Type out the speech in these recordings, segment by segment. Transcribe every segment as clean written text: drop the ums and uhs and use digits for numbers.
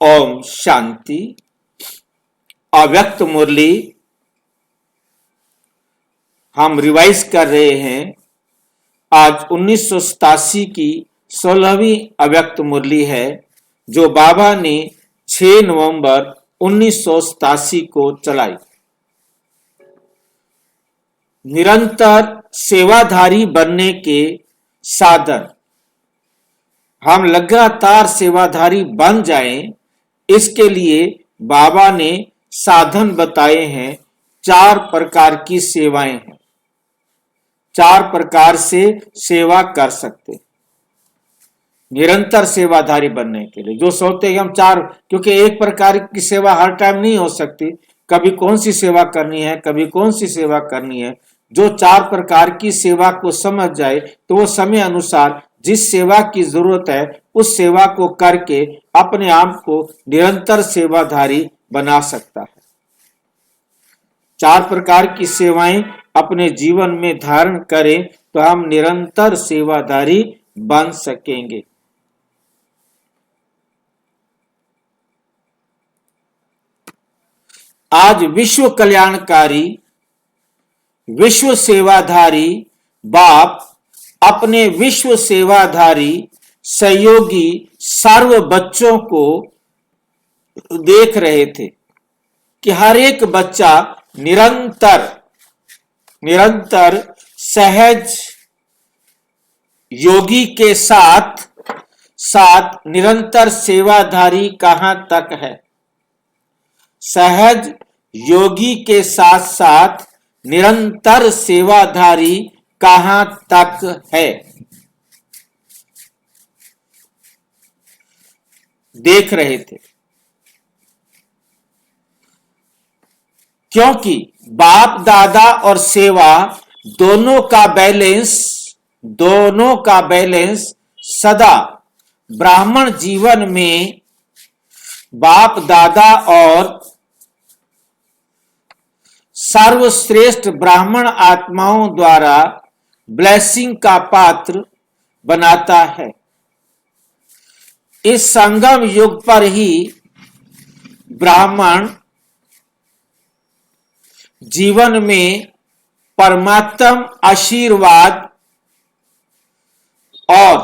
ओम शांति। अव्यक्त मुरली हम रिवाइज कर रहे हैं। आज 1987 की 16वीं अव्यक्त मुरली है जो बाबा ने 6 नवंबर 1987 को चलाई। निरंतर सेवाधारी बनने के साधन। हम लगातार सेवाधारी बन जाएं, इसके लिए बाबा ने साधन बताए हैं। 4 प्रकार की सेवाएं हैं। 4 प्रकार से सेवा कर सकते निरंतर सेवाधारी बनने के लिए। जो सोचते हैं हम 4, क्योंकि एक प्रकार की सेवा हर टाइम नहीं हो सकती। कभी कौन सी सेवा करनी है, कभी कौन सी सेवा करनी है। जो 4 प्रकार की सेवा को समझ जाए तो वो समय अनुसार जिस सेवा की जरूरत है उस सेवा को करके अपने आप को निरंतर सेवाधारी बना सकता है। 4 प्रकार की सेवाएं अपने जीवन में धारण करें तो हम निरंतर सेवाधारी बन सकेंगे। आज विश्व कल्याणकारी, विश्व सेवाधारी बाप अपने विश्व सेवाधारी सहयोगी सर्व बच्चों को देख रहे थे कि हर एक बच्चा निरंतर सहज योगी के साथ निरंतर सेवाधारी कहां तक है। सहज योगी के साथ साथ निरंतर सेवाधारी कहां तक है, देख रहे थे। क्योंकि बाप दादा और सेवा दोनों का बैलेंस सदा ब्राह्मण जीवन में बाप दादा और सर्वश्रेष्ठ ब्राह्मण आत्माओं द्वारा ब्लेसिंग का पात्र बनाता है। इस संगम युग पर ही ब्राह्मण जीवन में परमात्म आशीर्वाद और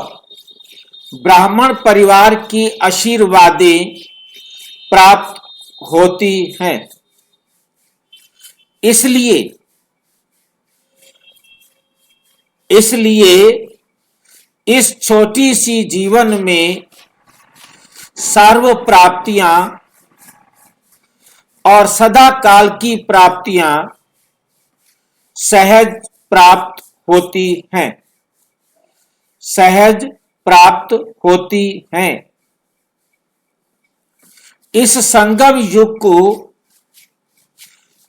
ब्राह्मण परिवार की आशीर्वादें प्राप्त होती हैं। इसलिए इस छोटी सी जीवन में सर्व प्राप्तियां और सदा काल की प्राप्तियां सहज प्राप्त होती हैं। सहज प्राप्त होती हैं। इस संगम युग को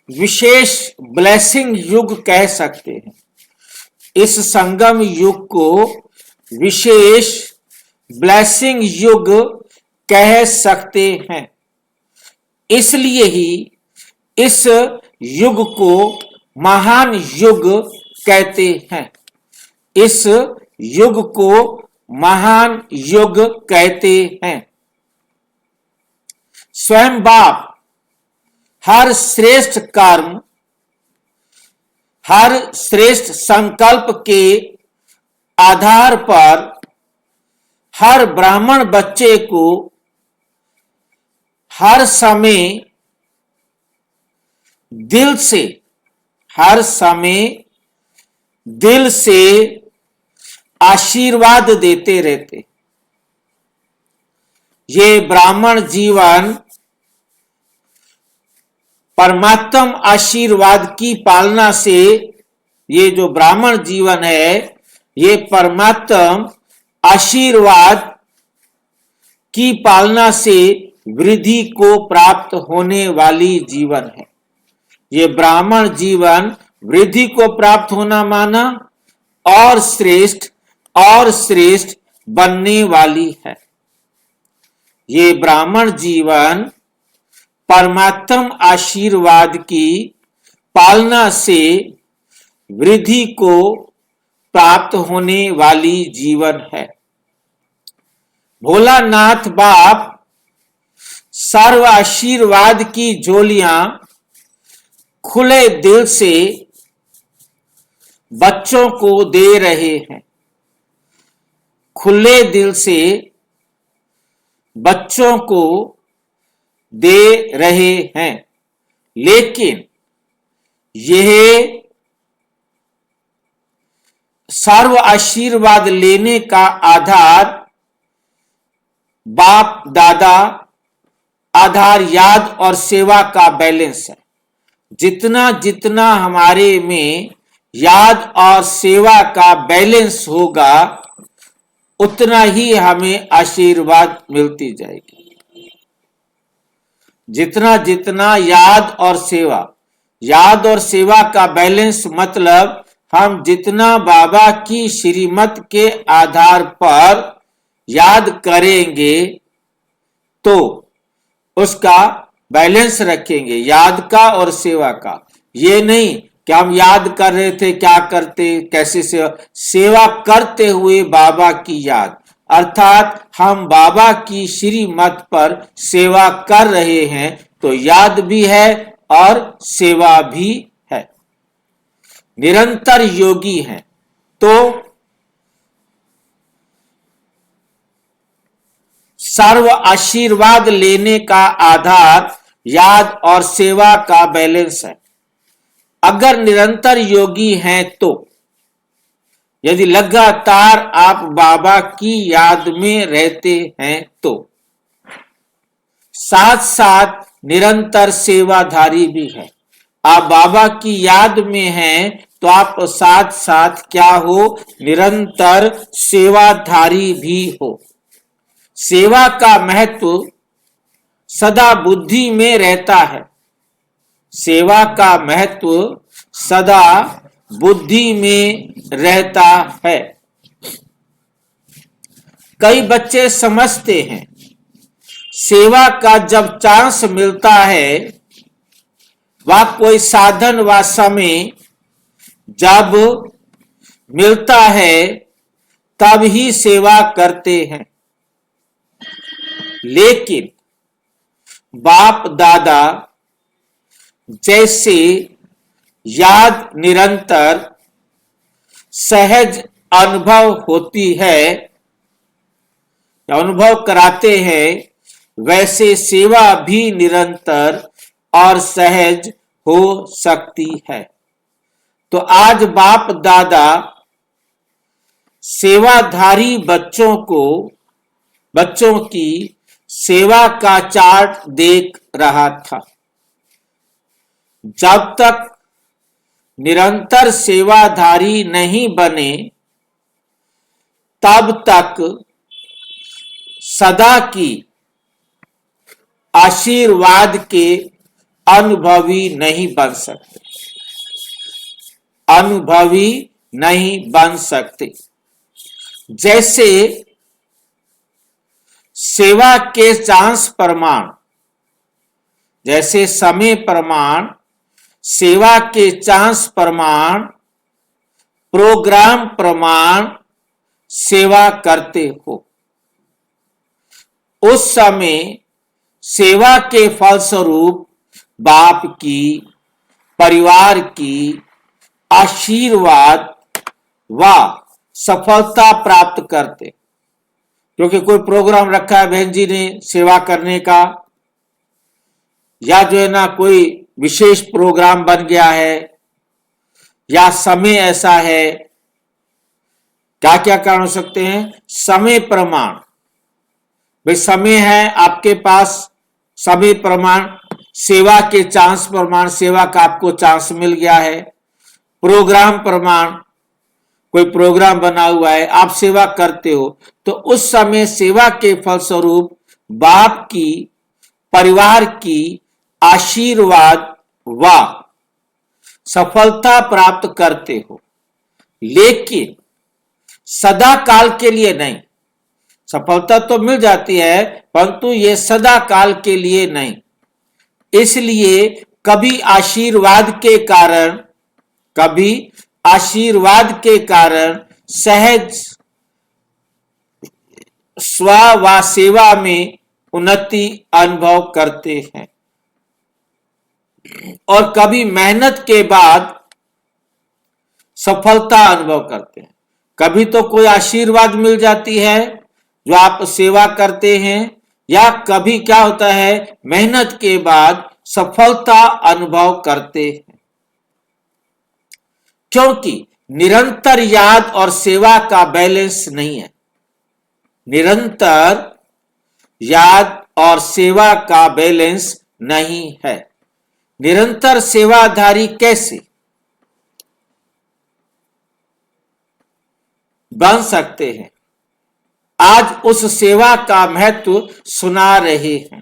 विशेष ब्लेसिंग युग कह सकते हैं। इस संगम युग को विशेष ब्लेसिंग युग कह सकते हैं। इसलिए ही इस युग को महान युग कहते हैं। इस युग को महान युग कहते हैं। स्वयं बाप हर श्रेष्ठ कर्म, हर श्रेष्ठ संकल्प के आधार पर हर ब्राह्मण बच्चे को हर समय दिल से आशीर्वाद देते रहते। ये ब्राह्मण जीवन परमात्म आशीर्वाद की पालना से, ये जो ब्राह्मण जीवन है ये परमात्म आशीर्वाद की पालना से वृद्धि को प्राप्त होने वाली जीवन है। ये ब्राह्मण जीवन वृद्धि को प्राप्त होना माना और श्रेष्ठ बनने वाली है। ये ब्राह्मण जीवन परमात्म आशीर्वाद की पालना से वृद्धि को प्राप्त होने वाली जीवन है। भोलानाथ बाप सर्व आशीर्वाद की झोलियां खुले दिल से बच्चों को दे रहे हैं, खुले दिल से बच्चों को दे रहे हैं। लेकिन यह सर्व आशीर्वाद लेने का आधार बाप दादा, आधार याद और सेवा का बैलेंस है। जितना जितना हमारे में याद और सेवा का बैलेंस होगा उतना ही हमें आशीर्वाद मिलती जाएगी। जितना जितना याद और सेवा का बैलेंस मतलब हम जितना बाबा की श्रीमत के आधार पर याद करेंगे तो उसका बैलेंस रखेंगे, याद का और सेवा का। ये नहीं कि हम याद कर रहे थे, क्या करते, कैसे सेवा करते हुए बाबा की याद, अर्थात हम बाबा की श्रीमत पर सेवा कर रहे हैं तो याद भी है और सेवा भी है। निरंतर योगी हैं तो सर्व आशीर्वाद लेने का आधार याद और सेवा का बैलेंस है। अगर निरंतर योगी हैं तो यदि लगातार आप बाबा की याद में रहते हैं तो साथ साथ निरंतर सेवाधारी भी है। आप बाबा की याद में हैं तो आप साथ साथ क्या हो, निरंतर सेवाधारी भी हो। सेवा का महत्व सदा बुद्धि में रहता है, सेवा का महत्व सदा बुद्धि में रहता है। कई बच्चे समझते हैं सेवा का जब चांस मिलता है वह कोई साधन व समय जब मिलता है तब ही सेवा करते हैं। लेकिन बाप दादा जैसे याद निरंतर सहज अनुभव होती है, अनुभव कराते हैं, वैसे सेवा भी निरंतर और सहज हो सकती है। तो आज बाप दादा सेवाधारी बच्चों की सेवा का चार्ट देख रहा था। जब तक निरंतर सेवाधारी नहीं बने तब तक सदा की आशीर्वाद के अनुभवी नहीं बन सकते, अनुभवी नहीं बन सकते। जैसे सेवा के चांस प्रमाण, जैसे समय प्रमाण, सेवा के चांस प्रमाण, प्रोग्राम प्रमाण सेवा करते हो, उस समय सेवा के फलस्वरूप बाप की, परिवार की आशीर्वाद व सफलता प्राप्त करते। क्योंकि कोई प्रोग्राम रखा है बहन जी ने सेवा करने का, या जो है ना कोई विशेष प्रोग्राम बन गया है, या समय ऐसा है, क्या क्या कारण हो सकते हैं। समय प्रमाण, भाई समय है आपके पास, समय प्रमाण, सेवा के चांस प्रमाण, सेवा का आपको चांस मिल गया है। प्रोग्राम प्रमाण, कोई प्रोग्राम बना हुआ है, आप सेवा करते हो, तो उस समय सेवा के फलस्वरूप बाप की, परिवार की आशीर्वाद व सफलता प्राप्त करते हो। लेकिन सदा काल के लिए नहीं, सफलता तो मिल जाती है परंतु ये सदा काल के लिए नहीं। इसलिए कभी आशीर्वाद के कारण सहज स्व व सेवा में उन्नति अनुभव करते हैं और कभी मेहनत के बाद सफलता अनुभव करते हैं। कभी तो कोई आशीर्वाद मिल जाती है जो आप सेवा करते हैं, या कभी क्या होता है मेहनत के बाद सफलता अनुभव करते हैं। क्योंकि निरंतर याद और सेवा का बैलेंस नहीं है। निरंतर याद और सेवा का बैलेंस नहीं है। निरंतर सेवाधारी कैसे बन सकते हैं, आज उस सेवा का महत्व सुना रहे हैं।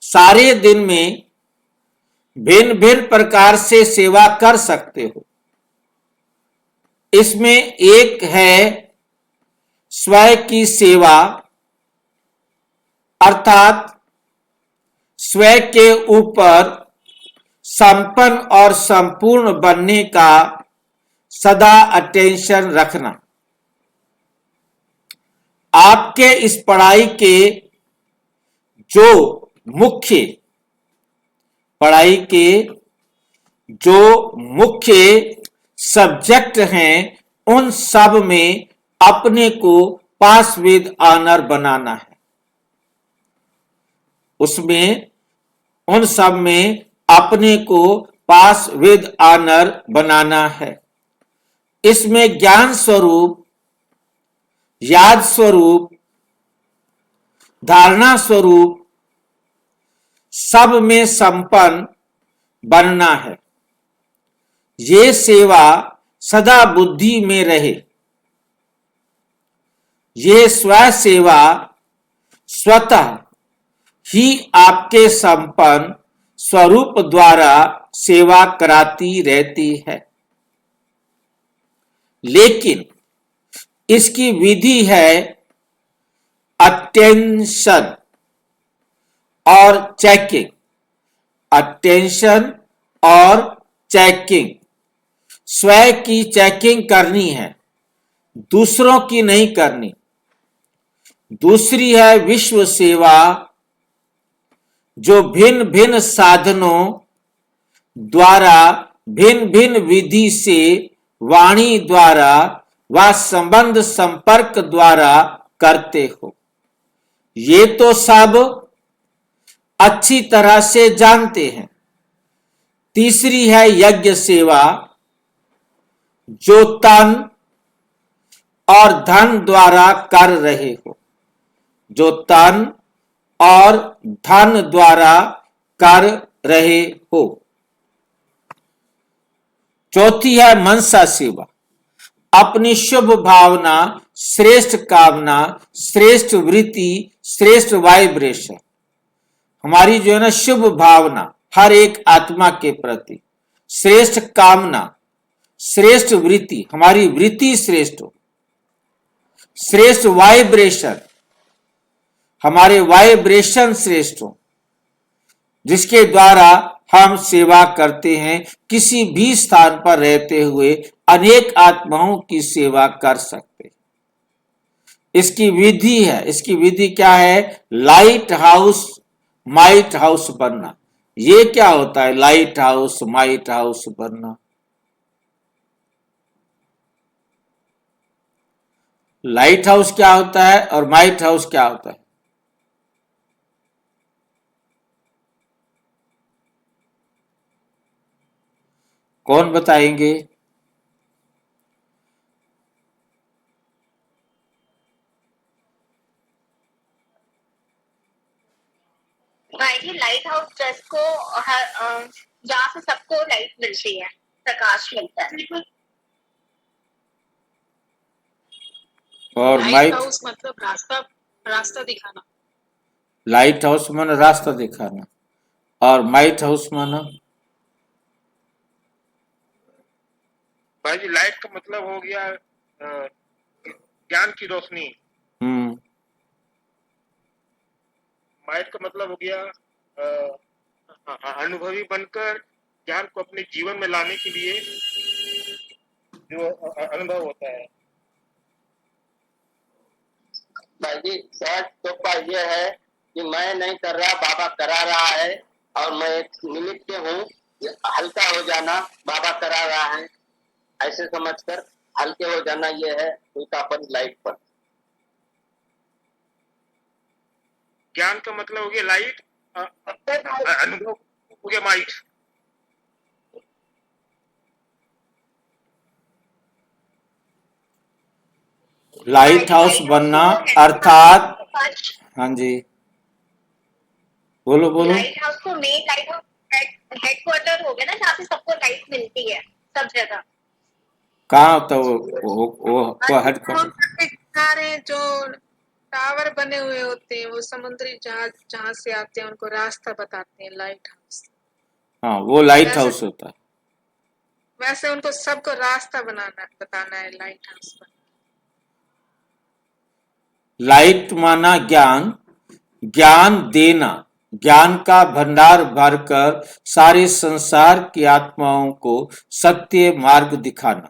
सारे दिन में भिन्न भिन्न प्रकार से सेवा कर सकते हो। इसमें एक है स्वयं की सेवा, अर्थात स्वयं के ऊपर संपन्न और संपूर्ण बनने का सदा अटेंशन रखना। आपके इस पढ़ाई के जो मुख्य सब्जेक्ट हैं, उन सब में अपने को पास विद ऑनर बनाना है। उन सब में अपने को पास विद ऑनर बनाना है। इसमें ज्ञान स्वरूप, याद स्वरूप, धारणा स्वरूप सब में संपन्न बनना है। ये सेवा सदा बुद्धि में रहे। ये स्व सेवा स्वतः ही आपके संपन्न स्वरूप द्वारा सेवा कराती रहती है। लेकिन इसकी विधि है अटेंशन और चेकिंग। अटेंशन और चेकिंग, स्वयं की चेकिंग करनी है, दूसरों की नहीं करनी। दूसरी है विश्व सेवा, जो भिन्न भिन्न साधनों द्वारा, भिन्न भिन्न विधि से, वाणी द्वारा व संबंध संपर्क द्वारा करते हो। ये तो सब अच्छी तरह से जानते हैं। तीसरी है यज्ञ सेवा, जो तन और धन द्वारा कर रहे हो। जो तन और धन द्वारा कर रहे हो। चौथी है मनसा सेवा, अपनी शुभ भावना, श्रेष्ठ कामना, श्रेष्ठ वृत्ति, श्रेष्ठ वाइब्रेशन, हमारी जो है ना शुभ भावना हर एक आत्मा के प्रति, श्रेष्ठ कामना, श्रेष्ठ वृत्ति, हमारी वृत्ति श्रेष्ठ हो, श्रेष्ठ वाइब्रेशन, हमारे वाइब्रेशन श्रेष्ठ हो, जिसके द्वारा हम सेवा करते हैं। किसी भी स्थान पर रहते हुए अनेक आत्माओं की सेवा कर सकते हैं। इसकी विधि है। इसकी विधि क्या है? लाइट हाउस माइट हाउस बनना। ये क्या होता है लाइट हाउस माइट हाउस बनना? लाइट हाउस क्या होता है और माइट हाउस क्या होता है? कौन बताएंगे? भाई जी, लाइट हाउस ट्रस्ट को जहाँ से सबको लाइट मिलती है, प्रकाश मिलता है। और लाइट हाउस मतलब रास्ता दिखाना। लाइट हाउस माने रास्ता दिखाना, और माइट हाउस माना? भाई जी, लाइट का मतलब हो गया ज्ञान की रोशनी। माइट का मतलब हो गया अनुभवी बनकर ज्ञान को अपने जीवन में लाने के लिए जो अनुभव होता है। भाई जी सहज तोहफा ये है कि मैं नहीं कर रहा, बाबा करा रहा है और मैं एक निमित्त हूँ। हल्का हो जाना बाबा करा रहा है, ऐसे समझकर हल्के हो जाना ये है उल्कापन लाइट पर। ज्ञान का मतलब हो गया लाइट, अनुभव हो गया माइट। लाइट हाउस बनना अर्थात, हाँ जी बोलो बोलो। लाइट हाउस को मेन लाइट हाउस हेडक्वार्टर हो गया ना, जहाँ से सबको लाइट मिलती है सब जगह। कहाँ होता है वो हेडक्वार्टर? समुद्र के किनारे जो टावर बने हुए होते हैं वो समुद्री जहाज जहाँ से आते हैं उनको रास्ता बताते हैं लाइट हाउस। हाँ वो लाइट हाउस होता है। वैसे उनको सबको रास्ता बताना है लाइट हाउस पर। लाइट माना ज्ञान, ज्ञान देना, ज्ञान का भंडार भरकर सारे संसार की आत्माओं को सत्य मार्ग दिखाना,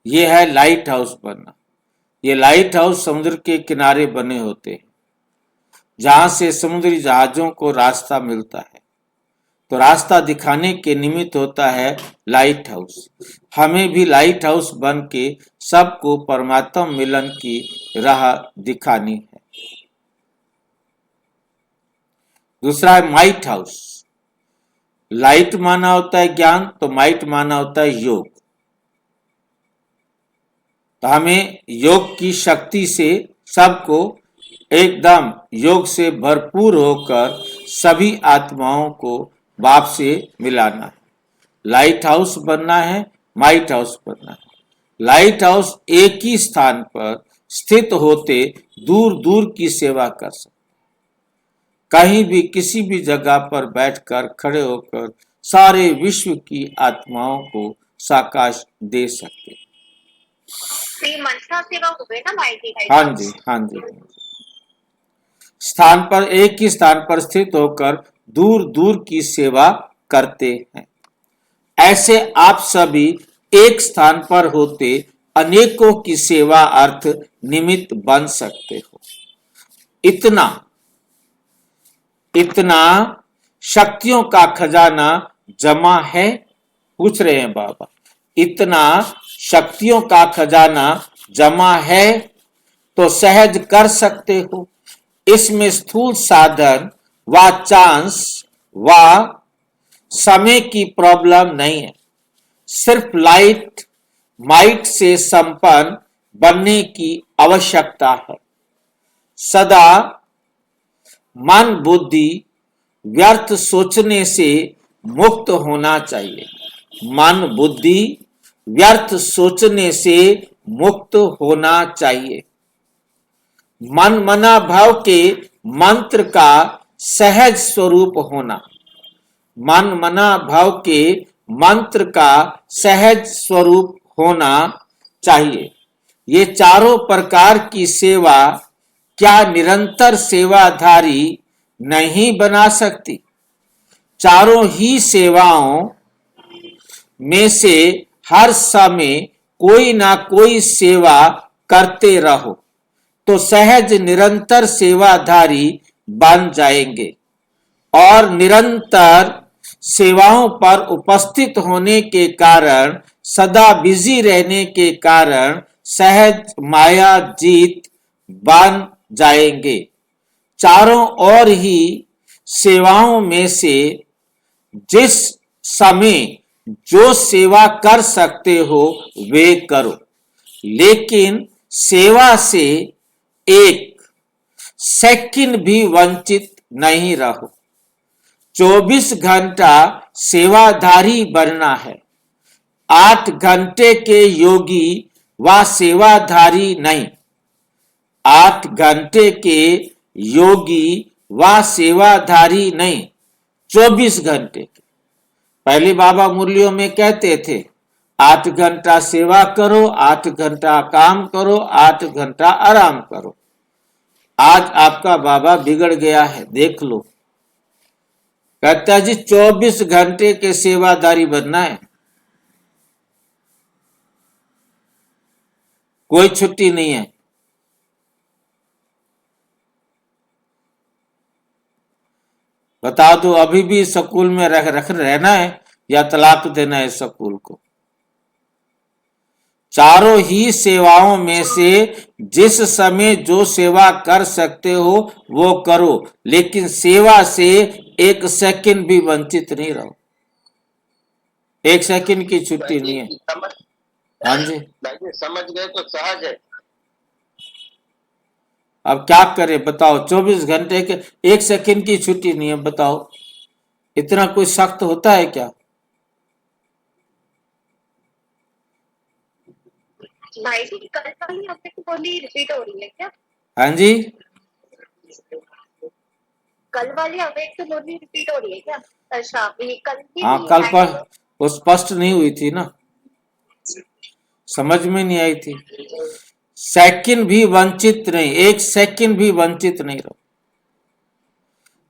यह है लाइट हाउस बनना। ये लाइट हाउस समुद्र के किनारे बने होते हैं जहां से समुद्री जहाजों को रास्ता मिलता है, तो रास्ता दिखाने के निमित्त होता है लाइट हाउस। हमें भी लाइट हाउस बन के सबको परमात्मा मिलन की राह दिखानी है। दूसरा है माइट हाउस। लाइट माना होता है ज्ञान, तो माइट माना होता है योग। तो हमें योग की शक्ति से सबको एकदम योग से भरपूर होकर सभी आत्माओं को बाप से मिलाना है। लाइट हाउस बनना है, माइट हाउस बनना है। लाइट हाउस एक ही स्थान पर स्थित होते दूर दूर की सेवा कर सकते, कहीं भी किसी भी जगह पर बैठकर खड़े होकर सारे विश्व की आत्माओं को साकाश दे सकते। मनसा सेवा हो गई ना माइटी लाइट हाँ हाउस। जी, हाँ जी। स्थान पर एक ही स्थान पर स्थित होकर दूर दूर की सेवा करते हैं। ऐसे आप सभी एक स्थान पर होते अनेकों की सेवा अर्थ निमित्त बन सकते हो। इतना शक्तियों का खजाना जमा है, पूछ रहे हैं बाबा। इतना शक्तियों का खजाना जमा है तो सहज कर सकते हो। इसमें स्थूल साधन व चांस व समय की प्रॉब्लम नहीं है। सिर्फ माइट से संपन्न बनने की आवश्यकता है। सदा मन बुद्धि व्यर्थ सोचने से मुक्त होना चाहिए। मन बुद्धि व्यर्थ सोचने से मुक्त होना चाहिए। मन मना भाव के मंत्र का सहज स्वरूप होना। मन मना भाव के मंत्र का सहज स्वरूप होना चाहिए। ये चारों प्रकार की सेवा क्या निरंतर सेवाधारी नहीं बना सकती? चारों ही सेवाओं में से हर समय कोई ना कोई सेवा करते रहो तो सहज निरंतर सेवाधारी बन जाएंगे। और निरंतर सेवाओं पर उपस्थित होने के कारण, सदा बिजी रहने के कारण सहज माया जीत बन जाएंगे। चारों ओर ही सेवाओं में से जिस समय जो सेवा कर सकते हो वे करो, लेकिन सेवा से एक सेकंड भी वंचित नहीं रहो। 24 घंटा सेवाधारी बनना है। 8 घंटे के योगी व सेवाधारी नहीं। 8 घंटे के योगी व सेवाधारी नहीं, 24 घंटे के। पहले बाबा मुरलियों में कहते थे 8 घंटा सेवा करो, 8 घंटा काम करो, 8 घंटा आराम करो। आज आपका बाबा बिगड़ गया है, देख लो। कहता है जी 24 घंटे के सेवादारी बनना है, कोई छुट्टी नहीं है। बता दो, अभी भी स्कूल में रहना है या तलाक देना है स्कूल को? चारों ही सेवाओं में से जिस समय जो सेवा कर सकते हो वो करो, लेकिन सेवा से एक सेकंड भी वंचित नहीं रहो। एक सेकंड की छुट्टी नहीं है। समझ हाँ जी, भाई जी समझ गए तो सहज है। अब क्या करें बताओ? 24 घंटे के एक सेकंड की छुट्टी नहीं है, बताओ इतना कोई सख्त होता है क्या? भाई जी कल वाली आपने की बोली रिपीट हो रही है क्या? हाँ जी, कल वाली अवेक तो बोली रिपीट हो रही है क्या? अच्छा, ये कल की हाँ भी कल है पर तो? वो स्पष्ट नहीं हुई थी ना, समझ में नहीं आई थी। सेकंड भी वंचित नहीं, एक सेकंड भी वंचित नहीं रहो।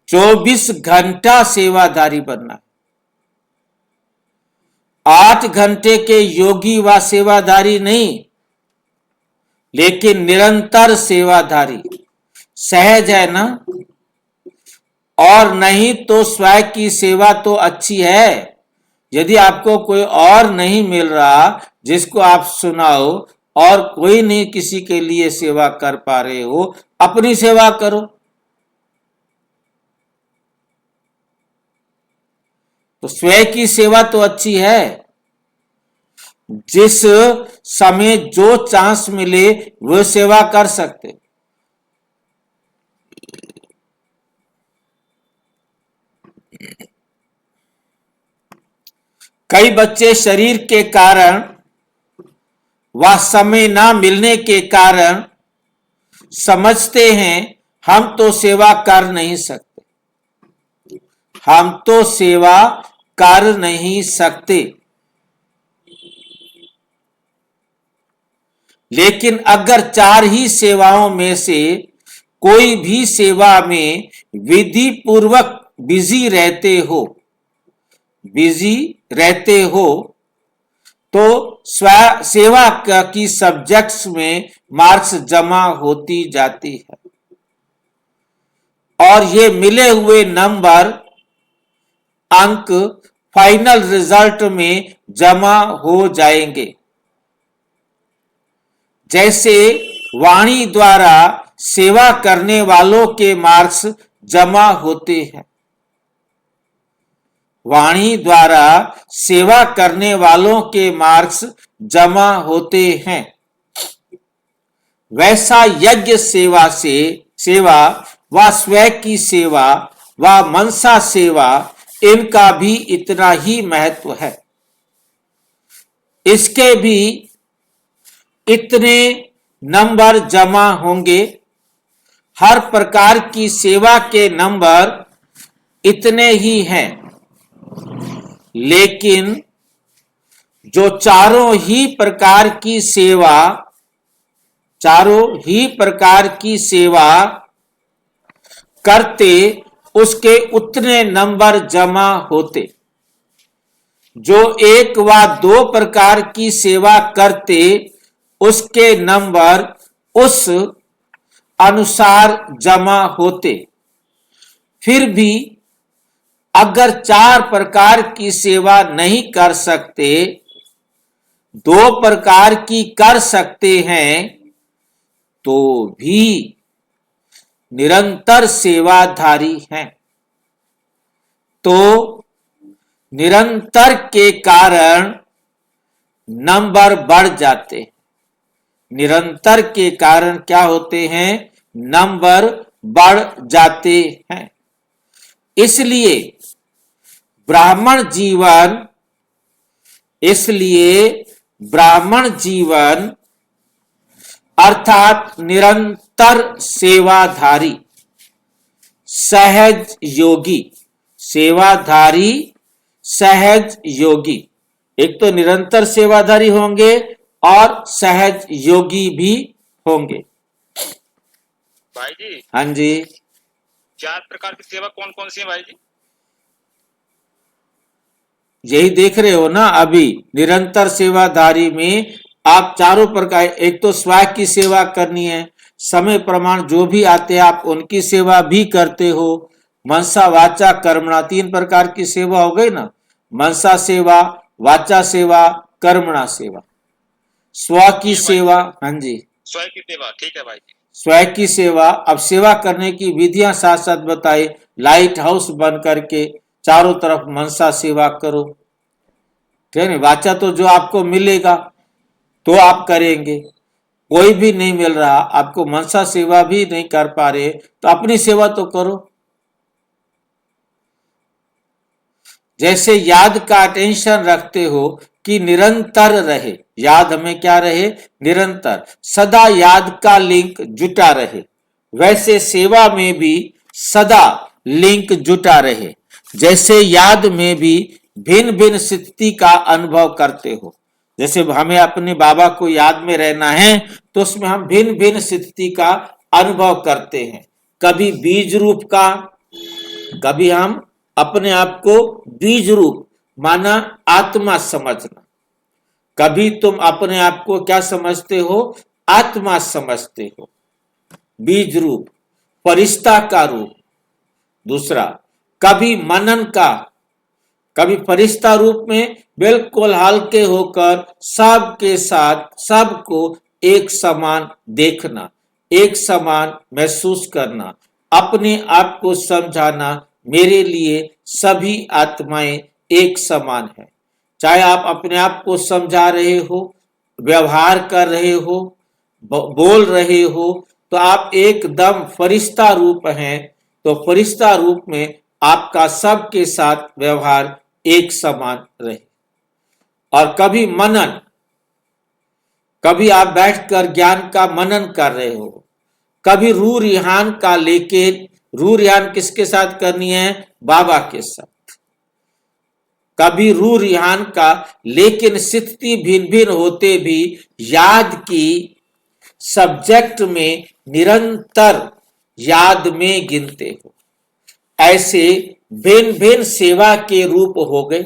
24 घंटा सेवाधारी बनना है। 8 घंटे के योगी व सेवाधारी नहीं, लेकिन निरंतर सेवाधारी। सहज है ना? और नहीं तो स्वयं की सेवा तो अच्छी है। यदि आपको कोई और नहीं मिल रहा जिसको आप सुनाओ और कोई नहीं किसी के लिए सेवा कर पा रहे हो, अपनी सेवा करो। तो स्वयं की सेवा तो अच्छी है। जिस समय जो चांस मिले वो सेवा कर सकते। कई बच्चे शरीर के कारण व समय ना मिलने के कारण समझते हैं हम तो सेवा कर नहीं सकते, हम तो सेवा कर नहीं सकते। लेकिन अगर 4 ही सेवाओं में से कोई भी सेवा में विधि पूर्वक बिजी रहते हो तो सेवा की सब्जेक्ट्स में मार्क्स जमा होती जाती है और ये मिले हुए नंबर अंक फाइनल रिजल्ट में जमा हो जाएंगे। जैसे वाणी द्वारा सेवा करने वालों के मार्क्स जमा होते हैं, वाणी द्वारा सेवा करने वालों के मार्क्स जमा होते हैं, वैसा यज्ञ सेवा व स्वयं की सेवा व मनसा सेवा इनका भी इतना ही महत्व है। इसके भी इतने नंबर जमा होंगे। हर प्रकार की सेवा के नंबर इतने ही हैं, लेकिन जो चारों ही प्रकार की सेवा करते उसके उतने नंबर जमा होते। जो 1 व 2 प्रकार की सेवा करते उसके नंबर उस अनुसार जमा होते। फिर भी अगर 4 प्रकार की सेवा नहीं कर सकते, 2 प्रकार की कर सकते हैं, तो भी निरंतर सेवाधारी हैं। तो निरंतर के कारण नंबर बढ़ जाते हैं। निरंतर के कारण क्या होते हैं? नंबर बढ़ जाते हैं। इसलिए ब्राह्मण जीवन अर्थात निरंतर सेवाधारी सहज योगी, सेवाधारी सहज योगी, एक तो निरंतर सेवाधारी होंगे और सहज योगी भी होंगे। भाई जी, हाँ जी, 4 प्रकार की सेवा कौन कौन सी है भाई जी? यही देख रहे हो ना अभी। निरंतर सेवाधारी में आप चारों प्रकार, एक तो स्वयं की सेवा करनी है, समय प्रमाण जो भी आते हैं आप उनकी सेवा भी करते हो, मनसा वाचा कर्मणा, 3 प्रकार की सेवा हो गई ना, मनसा सेवा, वाचा सेवा, कर्मणा सेवा। स्व की सेवा, हाँ जी, स्वयं की सेवा, ठीक है भाई जी। स्वयं की सेवा। अब सेवा करने की विधियां साथ साथ बताए। लाइट हाउस बन करके चारों तरफ मनसा सेवा करो, ठीक है। वाचा तो जो आपको मिलेगा तो आप करेंगे, कोई भी नहीं मिल रहा, आपको मनसा सेवा भी नहीं कर पा रहे, तो अपनी सेवा तो करो। जैसे याद का अटेंशन रखते हो कि निरंतर रहे, याद हमें क्या रहे, निरंतर, सदा याद का लिंक जुटा रहे, वैसे सेवा में भी सदा लिंक जुटा रहे। जैसे याद में भी भिन्न भिन्न स्थिति का अनुभव करते हो, जैसे हमें अपने बाबा को याद में रहना है तो उसमें हम भिन्न भिन्न स्थिति का अनुभव करते हैं। कभी बीज रूप का, कभी हम अपने आप को बीज रूप माना आत्मा समझना, कभी तुम अपने आप को क्या समझते हो, आत्मा समझते हो, बीज रूप, फरिश्ता का रूप। दूसरा, कभी मनन का, कभी फरिश्ता रूप में बिल्कुल हल्के होकर सबके साथ सबको एक समान देखना, एक समान महसूस करना, अपने आप को समझाना, मेरे लिए सभी आत्माएं एक समान है। चाहे आप अपने आप को समझा रहे हो, व्यवहार कर रहे हो, बोल रहे हो, तो आप एकदम फरिश्ता रूप हैं, तो फरिश्ता रूप में आपका सबके साथ व्यवहार एक समान रहे। और कभी मनन, कभी आप बैठकर ज्ञान का मनन कर रहे हो, कभी रूह रिहान का, लेकिन रूह रिहान किसके साथ करनी है, बाबा के साथ। कभी रूह रिहान का, लेकिन स्थिति भिन्न भिन्न होते भी याद की सब्जेक्ट में निरंतर याद में गिनते हो। ऐसे भिन्न भिन्न सेवा के रूप हो गए,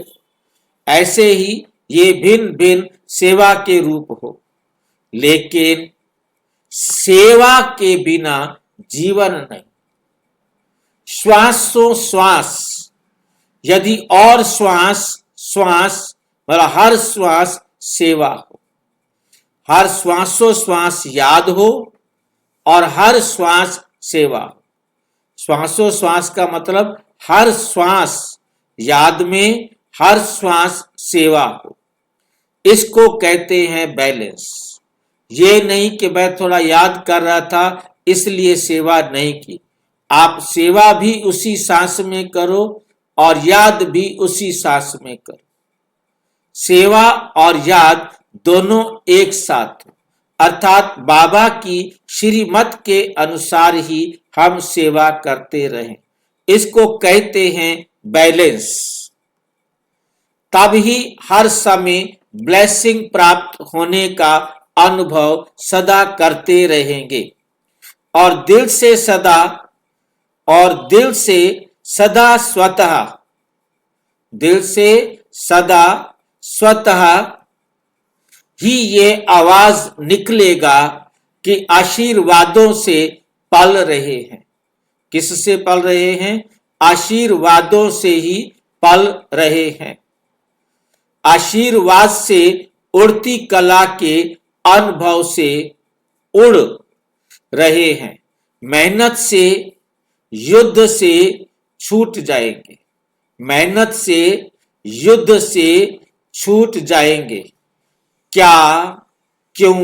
ऐसे ही ये भिन्न भिन्न सेवा के रूप हो, लेकिन सेवा के बिना जीवन नहीं। श्वासों श्वास, यदि और श्वास श्वास मतलब हर श्वास सेवा हो, हर श्वासों श्वास याद हो और हर श्वास सेवा हो। श्वासों श्वास का मतलब हर श्वास याद में, हर श्वास सेवा हो। इसको कहते हैं बैलेंस। ये नहीं कि मैं थोड़ा याद कर रहा था इसलिए सेवा नहीं की। आप सेवा भी उसी सांस में करो और याद भी उसी सांस में करो। सेवा और याद दोनों एक साथ, अर्थात बाबा की श्रीमत के अनुसार ही हम सेवा करते रहें। इसको कहते हैं बैलेंस। तब ही हर समय ब्लेसिंग प्राप्त होने का अनुभव सदा करते रहेंगे और दिल से सदा स्वतः, दिल से सदा स्वतः ही ये आवाज निकलेगा कि आशीर्वादों से पल रहे हैं। किससे पल रहे हैं? आशीर्वादों से ही पल रहे हैं। आशीर्वाद से उड़ती कला के अनुभव से उड़ रहे हैं। मेहनत से, युद्ध से छूट जाएंगे, मेहनत से, युद्ध से छूट जाएंगे। क्या, क्यों,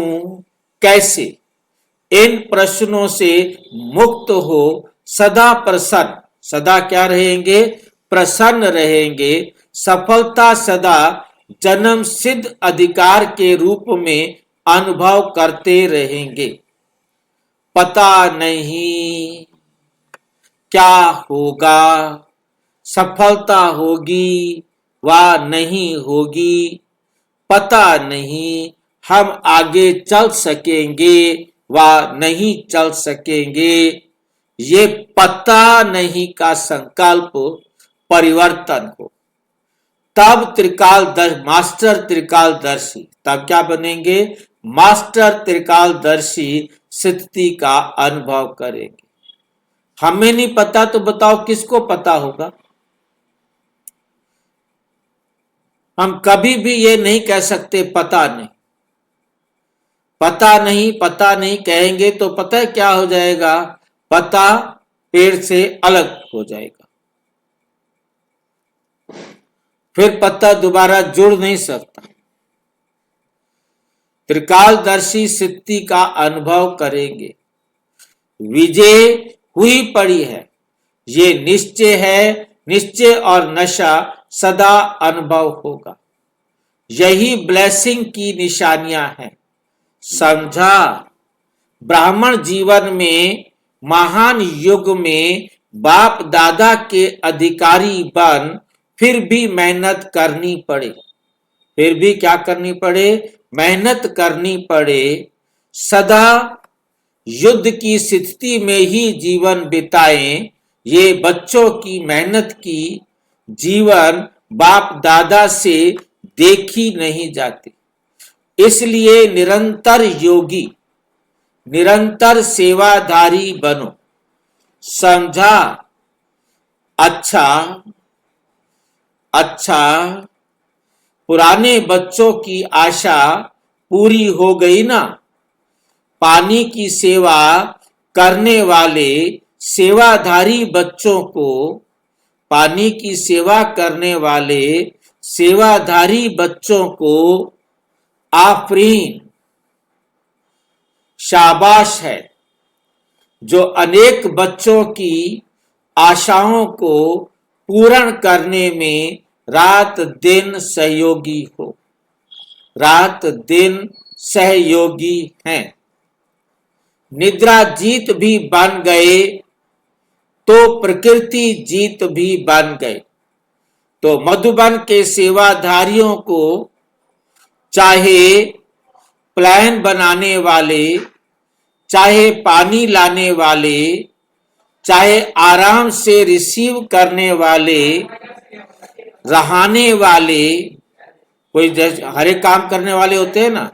कैसे, इन प्रश्नों से मुक्त हो सदा प्रसन्न, सदा क्या रहेंगे? प्रसन्न रहेंगे। सफलता सदा जन्म सिद्ध अधिकार के रूप में अनुभव करते रहेंगे। पता नहीं क्या होगा, सफलता होगी वा नहीं होगी, पता नहीं हम आगे चल सकेंगे वा नहीं चल सकेंगे। ये पता नहीं का संकल्प परिवर्तन हो, तब मास्टर त्रिकालदर्शी, तब क्या बनेंगे? मास्टर त्रिकालदर्शी स्थिति का अनुभव करेंगे। हमें नहीं पता तो बताओ किसको पता होगा? हम कभी भी ये नहीं कह सकते पता नहीं। पता नहीं कहेंगे तो पता है क्या हो जाएगा? पता पेड़ से अलग हो जाएगा, फिर पत्ता दोबारा जुड़ नहीं सकता। त्रिकालदर्शी स्थिति का अनुभव करेंगे। विजय हुई पड़ी है, ये निश्चय है। निश्चय और नशा सदा अनुभव होगा। यही ब्लेसिंग की निशानियां हैं। समझा? ब्राह्मण जीवन में महान युग में बाप दादा के अधिकारी बन फिर भी मेहनत करनी पड़े। फिर भी क्या करनी पड़े? मेहनत करनी पड़े। सदा युद्ध की स्थिति में ही जीवन बिताएं। ये बच्चों की मेहनत की जीवन बाप दादा से देखी नहीं जाती। इसलिए निरंतर योगी, निरंतर सेवाधारी बनो। समझा? अच्छा, पुराने बच्चों की आशा पूरी हो गई ना? पानी की सेवा करने वाले सेवाधारी बच्चों को, पानी की सेवा करने वाले सेवाधारी बच्चों को आफरीन, शाबाश है, जो अनेक बच्चों की आशाओं को पूर्ण करने में रात दिन सहयोगी हो, रात दिन सहयोगी हैं। निद्रा जीत भी बन गए तो प्रकृति जीत भी बन गए। तो मधुबन के सेवाधारियों को चाहे प्लान बनाने वाले, चाहे पानी लाने वाले, चाहे आराम से रिसीव करने वाले, रहाने वाले, कोई हर एक काम करने वाले होते हैं ना,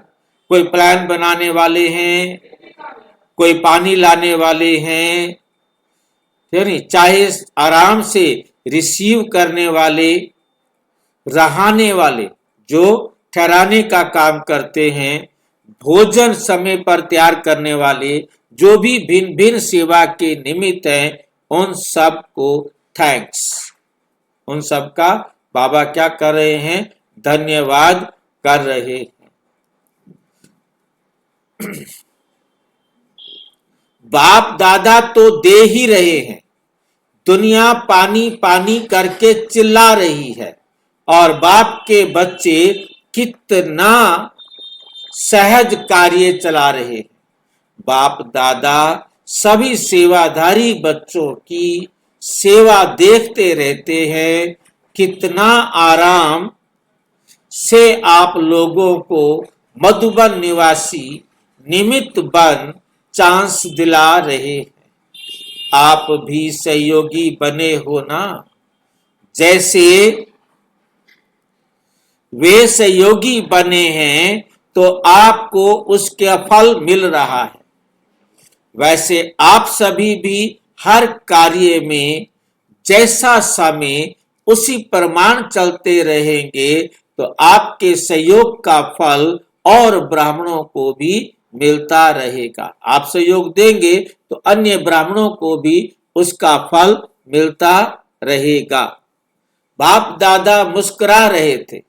कोई प्लान बनाने वाले हैं, कोई पानी लाने वाले हैं, नहीं, चाहे आराम से रिसीव करने वाले, रहाने वाले, जो ठहराने का काम करते हैं, भोजन समय पर तैयार करने वाले, जो भी भिन्न भिन्न सेवा के निमित्त हैं, उन सब को थैंक्स। उन सब का बाबा क्या कर रहे हैं? धन्यवाद कर रहे हैं। बाप दादा तो दे ही रहे हैं। दुनिया पानी पानी करके चिल्ला रही है और बाप के बच्चे कितना सहज कार्य चला रहे हैं। बाप दादा सभी सेवाधारी बच्चों की सेवा देखते रहते हैं। कितना आराम से आप लोगों को मधुबन निवासी निमित्त बन चांस दिला रहे हैं। आप भी सहयोगी बने हो ना? जैसे वे सहयोगी बने हैं तो आपको उसका फल मिल रहा है। वैसे आप सभी भी हर कार्य में जैसा समय उसी प्रमाण चलते रहेंगे तो आपके सहयोग का फल और ब्राह्मणों को भी मिलता रहेगा। आप सहयोग देंगे तो अन्य ब्राह्मणों को भी उसका फल मिलता रहेगा। बाप दादा मुस्कुरा रहे थे।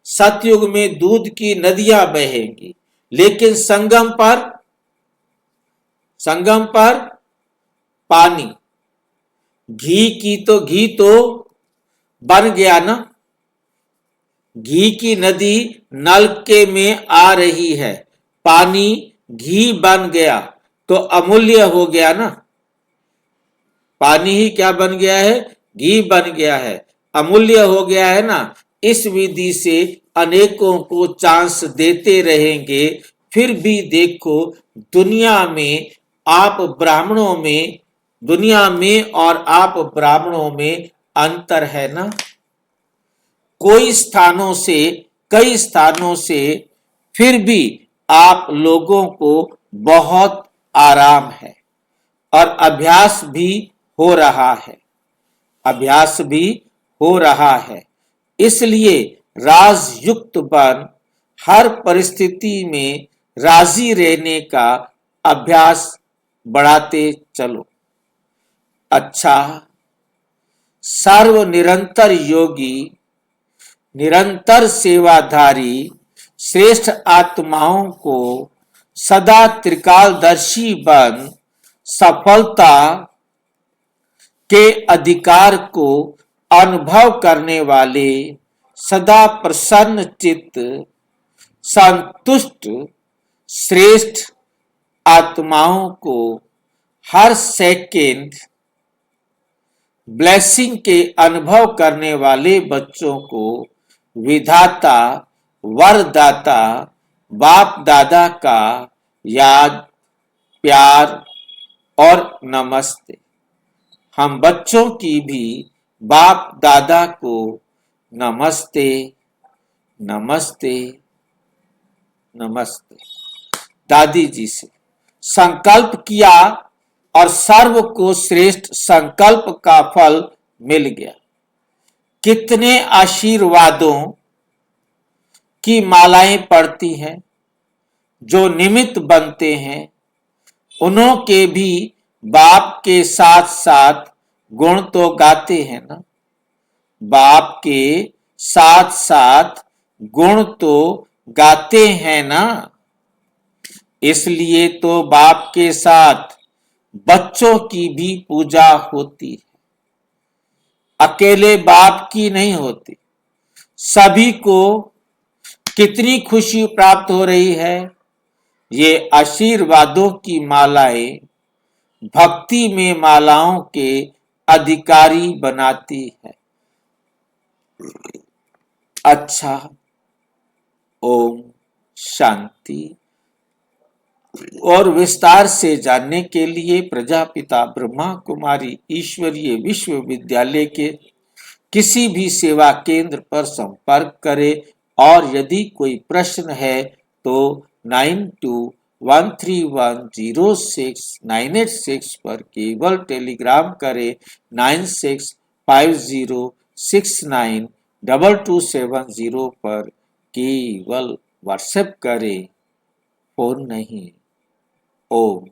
सतयुग में दूध की नदियां बहेंगी, लेकिन संगम पर पानी, घी तो बन गया ना। घी की नदी नलके में आ रही है, पानी घी बन गया तो अमूल्य हो गया ना। पानी ही क्या बन गया है? घी बन गया है, अमूल्य हो गया है ना। इस विधि से अनेकों को चांस देते रहेंगे। फिर भी देखो दुनिया में आप ब्राह्मणों में, दुनिया में और आप ब्राह्मणों में अंतर है ना। कई स्थानों से फिर भी आप लोगों को बहुत आराम है और अभ्यास भी हो रहा है, अभ्यास भी हो रहा है। इसलिए राजयुक्त बन हर परिस्थिति में राजी रहने का अभ्यास बढ़ाते चलो। अच्छा, सर्व निरंतर योगी, निरंतर सेवाधारी श्रेष्ठ आत्माओं को सदा त्रिकालदर्शी बन सफलता के अधिकार को अनुभव करने वाले सदा प्रसन्न चित्त संतुष्ट श्रेष्ठ आत्माओं को हर सेकंड ब्लेसिंग के अनुभव करने वाले बच्चों को विधाता वरदाता बाप दादा का याद प्यार और नमस्ते। हम बच्चों की भी बाप दादा को नमस्ते नमस्ते नमस्ते। दादी जी से संकल्प किया और सर्व को श्रेष्ठ संकल्प का फल मिल गया। कितने आशीर्वादों की मालाएं पड़ती हैं, जो निमित्त बनते हैं उन्हों के भी बाप के साथ साथ गुण तो गाते हैं ना। बाप के साथ साथ गुण तो गाते हैं ना। इसलिए तो बाप के साथ बच्चों की भी पूजा होती है, अकेले बाप की नहीं होती। सभी को कितनी खुशी प्राप्त हो रही है। ये आशीर्वादों की मालाएं भक्ति में मालाओं के अधिकारी बनाती है। अच्छा, ओम शांति। और विस्तार से जानने के लिए प्रजापिता ब्रह्मा कुमारी ईश्वरीय विश्वविद्यालय के किसी भी सेवा केंद्र पर संपर्क करें और यदि कोई प्रश्न है तो 9213106986 पर केवल टेलीग्राम करें। 9650692270 पर केवल व्हाट्सएप करें, फोन नहीं। ओम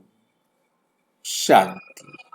शांति।